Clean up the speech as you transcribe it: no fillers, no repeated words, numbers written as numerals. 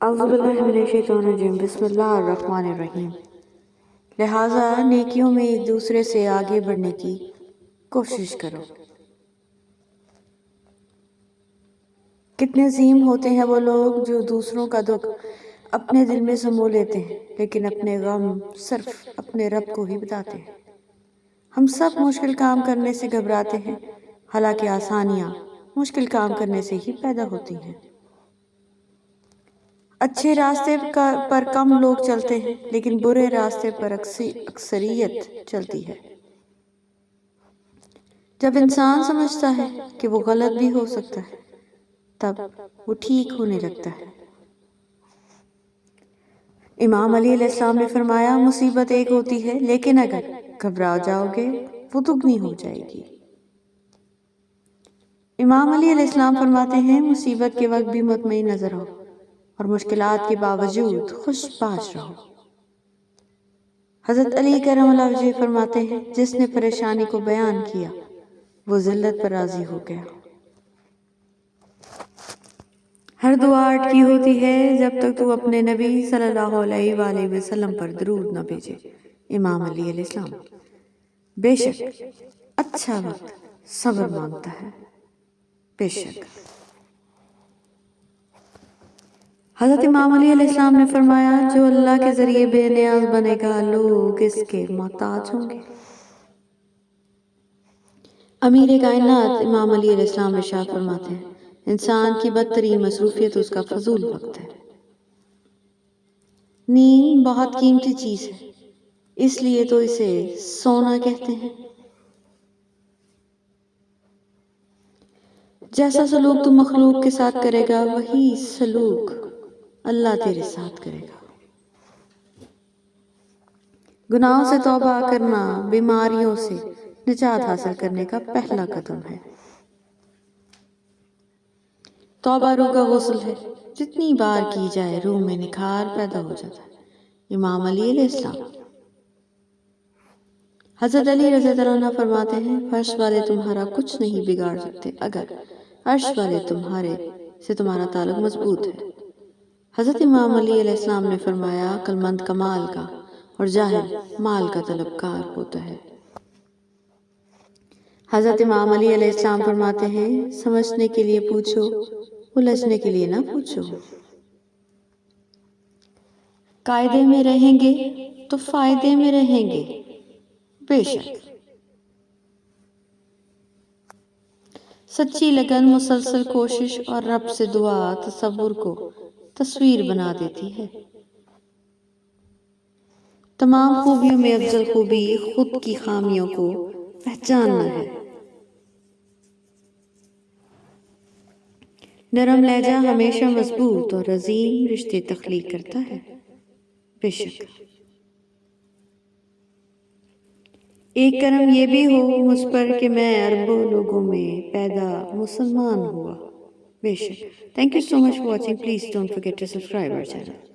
اعوذ باللہ من الشیطان الرجیم، بسم اللہ الرحمن الرحیم۔ لہٰذا نیکیوں میں ایک دوسرے سے آگے بڑھنے کی کوشش کرو۔ کتنے عظیم ہوتے ہیں وہ لوگ جو دوسروں کا دکھ اپنے دل میں سمو لیتے ہیں، لیکن اپنے غم صرف اپنے رب کو ہی بتاتے ہیں۔ ہم سب مشکل کام کرنے سے گھبراتے ہیں، حالانکہ آسانیاں مشکل کام کرنے سے ہی پیدا ہوتی ہیں۔ اچھے راستے پر کم لوگ چلتے ہیں، لیکن برے راستے پر اکثریت چلتی ہے۔ جب انسان سمجھتا ہے کہ وہ غلط بھی ہو سکتا ہے، تب وہ ٹھیک ہونے لگتا ہے۔ امام علی علیہ السلام نے فرمایا، مصیبت ایک ہوتی ہے، لیکن اگر گھبرا جاؤ گے وہ دگنی ہو جائے گی۔ امام علی علیہ السلام فرماتے ہیں، مصیبت کے وقت بھی مطمئن نظر آؤ اور مشکلات کے باوجود خوش باش رہو۔ حضرت علی کرم اللہ وجہ فرماتے ہیں، جس نے پریشانی کو بیان کیا وہ ذلت پر راضی ہو گیا۔ ہر دعا اٹکی ہوتی ہے جب تک تو اپنے نبی صلی اللہ علیہ وآلہ وسلم پر درود نہ بھیجے۔ امام علی علیہ السلام۔ بے شک اچھا وقت صبر مانگتا ہے، بے شک۔ حضرت امام علی علیہ السلام نے فرمایا، جو اللہ کے ذریعے بے نیاز بنے گا لوگ اس کے محتاج ہوں گے۔ امیر کائنات امام علی علیہ السلام ارشاد فرماتے ہیں، انسان کی بدترین مصروفیت اس کا فضول وقت ہے۔ نیند بہت قیمتی چیز ہے، اس لیے تو اسے سونا کہتے ہیں۔ جیسا سلوک تو مخلوق کے ساتھ کرے گا، وہی سلوک اللہ تیرے ساتھ کرے گا۔ گناہوں سے توبہ کرنا بیماریوں سے نجات حاصل کرنے کا پہلا قدم ہے۔ توبہ روح کا غسل ہے، جتنی بار کی جائے روح میں نکھار پیدا ہو جاتا ہے۔ امام علی علیہ السلام۔ حضرت علی رضی اللہ عنہ فرماتے ہیں، فرش والے تمہارا کچھ نہیں بگاڑ سکتے اگر عرش والے تمہارے سے تمہارا تعلق مضبوط ہے۔ حضرت امام علی علیہ السلام نے فرمایا، عقل مند کمال کا اور جاہل مال کا طلبکار ہوتا ہے۔ حضرت امام علی علیہ السلام فرماتے ہیں، سمجھنے کے لیے پوچھو، الجھنے کے لیے نہ پوچھو۔ قاعدے میں رہیں گے تو فائدے میں رہیں گے، بے شک۔ سچی لگن، مسلسل کوشش اور رب سے دعا تصور کو تصویر بنا دیتی ہے۔ تمام خوبیوں میں افضل خوبی خود کی خامیوں کو پہچاننا ہے۔ نرم لہجہ ہمیشہ مضبوط اور عظیم رشتے تخلیق کرتا ہے، بے شک۔ ایک کرم یہ بھی ہو مجھ پر کہ میں اربوں لوگوں میں پیدا مسلمان ہوا، بے شک۔ Thank you so much for watching. Please don't forget to subscribe our channel.